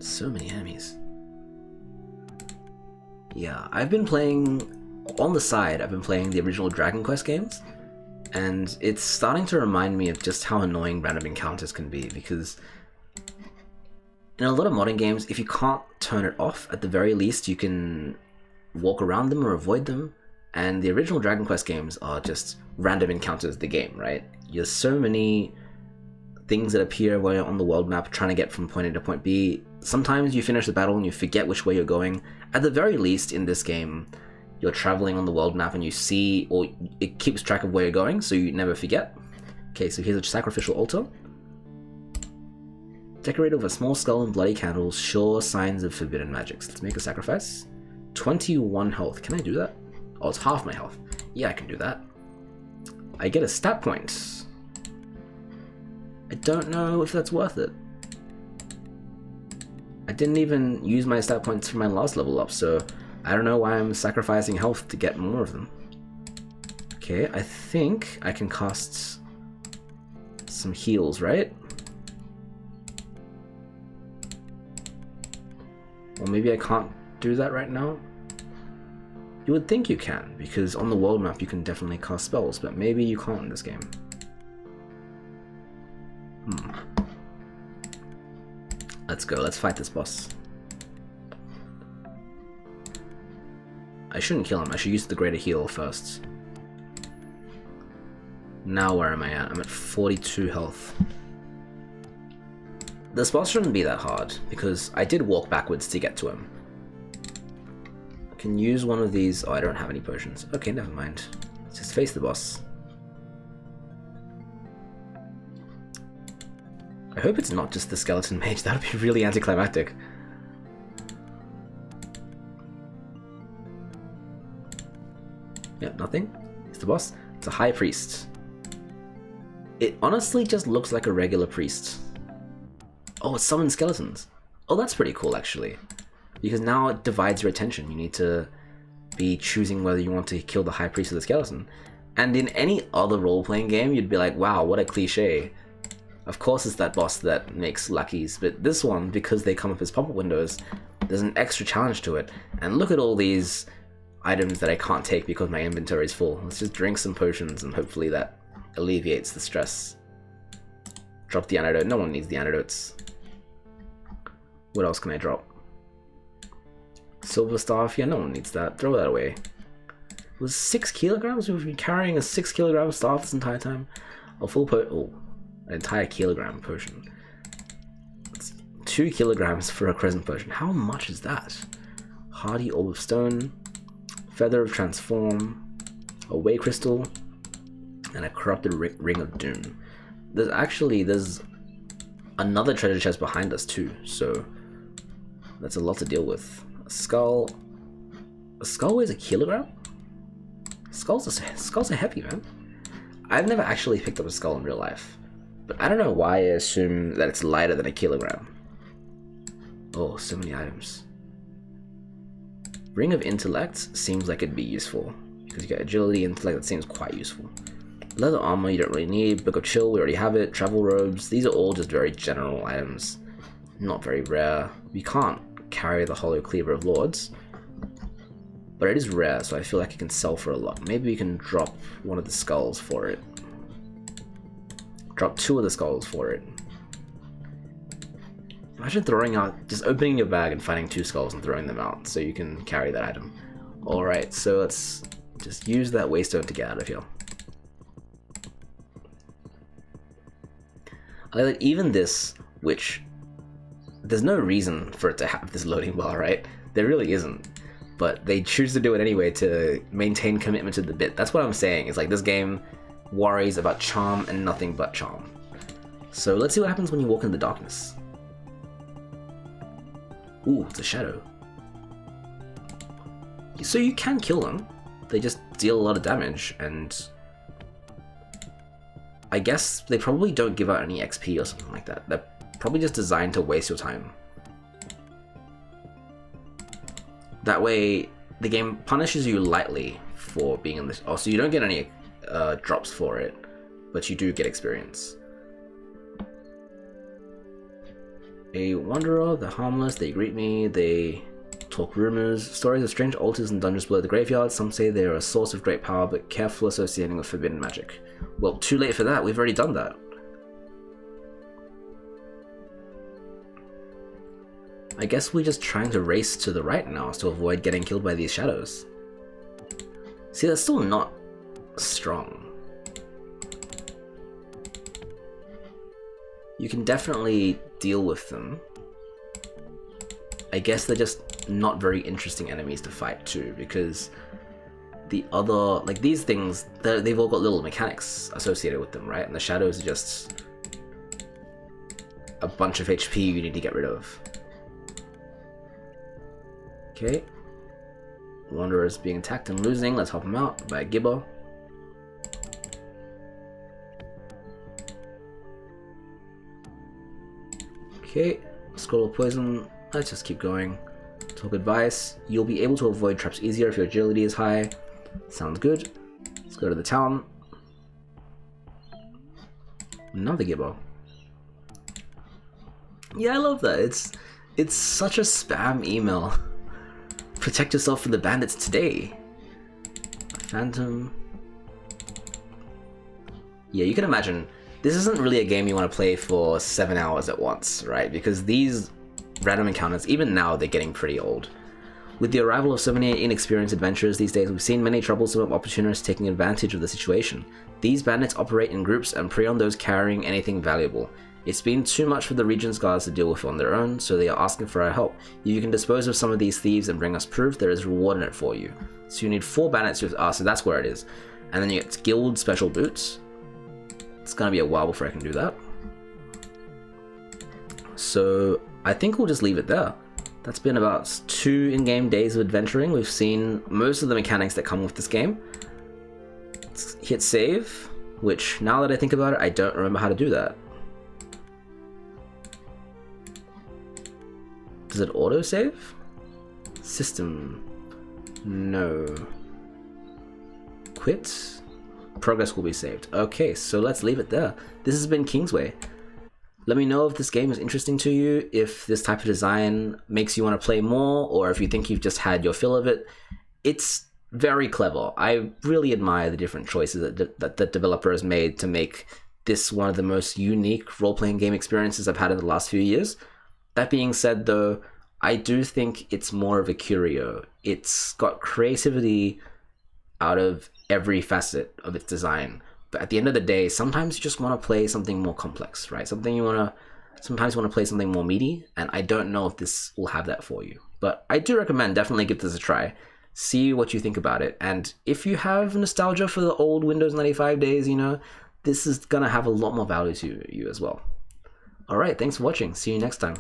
So many enemies. Yeah, I've been playing, on the side, I've been playing the original Dragon Quest games, and it's starting to remind me of just how annoying random encounters can be, because in a lot of modern games, if you can't turn it off, at the very least you can walk around them or avoid them, and the original Dragon Quest games are just random encounters of the game, right? There's so many things that appear while you're on the world map trying to get from point A to point B. Sometimes you finish the battle and you forget which way you're going. At the very least in this game, you're traveling on the world map and you see, or it keeps track of where you're going, so you never forget. Okay, so here's a sacrificial altar. Decorated with a small skull and bloody candles, sure signs of forbidden magics. Let's make a sacrifice. 21 health. Can I do that? Oh, it's half my health. Yeah, I can do that. I get a stat point. I don't know if that's worth it. I didn't even use my stat points for my last level up, so I don't know why I'm sacrificing health to get more of them. Okay, I think I can cast some heals, right? Or maybe I can't do that right now? You would think you can, because on the world map you can definitely cast spells, but maybe you can't in this game. Let's go, let's fight this boss. I shouldn't kill him, I should use the greater heal first. Now where am I at? I'm at 42 health. This boss shouldn't be that hard, because I did walk backwards to get to him. I can use one of these. Oh, I don't have any potions. Okay, never mind. Let's just face the boss. I hope it's not just the skeleton mage, that would be really anticlimactic. Yep, nothing. It's the boss. It's a high priest. It honestly just looks like a regular priest. Oh, it summons skeletons. Oh, that's pretty cool, actually. Because now it divides your attention. You need to be choosing whether you want to kill the high priest or the skeleton. And in any other role-playing game, you'd be like, wow, what a cliche. Of course it's that boss that makes luckies, but this one, because they come up as pop-up windows, there's an extra challenge to it. And look at all these items that I can't take because my inventory is full. Let's just drink some potions and hopefully that alleviates the stress. Drop the antidote. No one needs the antidotes. What else can I drop? Silver staff. Yeah, no one needs that. Throw that away. It was 6 kilograms? We've been carrying a 6 kilogram staff this entire time. A full an entire kilogram potion. That's 2 kilograms for a crescent potion. How much is that? Hardy orb of stone, feather of transform, a way crystal, and a corrupted ring of doom. There's another treasure chest behind us too, so that's a lot to deal with. A skull. A skull weighs a kilogram? Skulls are heavy, man. I've never actually picked up a skull in real life, but I don't know why I assume that it's lighter than a kilogram. Oh, so many items. Ring of Intellect seems like it'd be useful, because you get agility, intellect, that seems quite useful. Leather armor you don't really need, Book of Chill, we already have it, travel robes, these are all just very general items. Not very rare. We can't carry the Hollow Cleaver of Lords, but it is rare, so I feel like it can sell for a lot. Maybe we can drop one of the skulls for it. Drop 2 of the skulls for it. Imagine just opening your bag and finding 2 skulls and throwing them out so you can carry that item. Alright, so let's just use that waystone to get out of here. I like that even this, which there's no reason for it to have this loading bar, right? There really isn't. But they choose to do it anyway to maintain commitment to the bit. That's what I'm saying. It's like this game worries about charm and nothing but charm. So let's see what happens when you walk in the darkness. Ooh, it's a shadow. So you can kill them. They just deal a lot of damage, and I guess they probably don't give out any XP or something like that. They're probably just designed to waste your time. That way, the game punishes you lightly for being in this. Oh, so you don't get any drops for it, but you do get experience. A wanderer, they're harmless, they greet me, they talk rumors, stories of strange altars and dungeons below the graveyard. Some say they are a source of great power, but careful associating with forbidden magic. Well, too late for that, we've already done that. I guess we're just trying to race to the right now to avoid getting killed by these shadows. See, that's still not strong. you can definitely deal with them. I guess they're just not very interesting enemies to fight too, because the other, like these things, they've all got little mechanics associated with them, right? And the shadows are just a bunch of HP you need to get rid of. Okay. Wanderer's being attacked and losing. Let's help him out by a Gibber. Okay. Scroll of Poison. Let's just keep going. Talk advice. You'll be able to avoid traps easier if your agility is high. Sounds good. Let's go to the town. Another Gibber. Yeah, I love that. It's such a spam email. Protect yourself from the bandits today. Phantom. Yeah, you can imagine this isn't really a game you want to play for 7 hours at once, right? Because these random encounters, even now, they're getting pretty old. With the arrival of so many inexperienced adventurers these days, we've seen many troublesome opportunists taking advantage of the situation. These bandits operate in groups and prey on those carrying anything valuable. It's been too much for the region's guards to deal with on their own, so they are asking for our help. If you can dispose of some of these thieves and bring us proof, there is reward in it for you. So you need 4 bandits with us, so that's where it is. And then you get guild special boots. It's gonna be a while before I can do that. So I think we'll just leave it there. That's been about 2 in-game days of adventuring. We've seen most of the mechanics that come with this game. Let's hit save, which now that I think about it, I don't remember how to do that. Does it auto-save? System. No. Quit. Progress will be saved. Okay, so let's leave it there. This has been Kingsway. Let me know if this game is interesting to you, if this type of design makes you want to play more, or if you think you've just had your fill of it. It's very clever. I really admire the different choices that the developer has made to make this one of the most unique role-playing game experiences I've had in the last few years. That being said, though, I do think it's more of a curio. It's got creativity out of every facet of its design. But at the end of the day, sometimes you just want to play something more complex, right? Sometimes you want to play something more meaty, and I don't know if this will have that for you. But I do recommend definitely give this a try. See what you think about it. And if you have nostalgia for the old Windows 95 days, you know, this is going to have a lot more value to you as well. All right, thanks for watching. See you next time.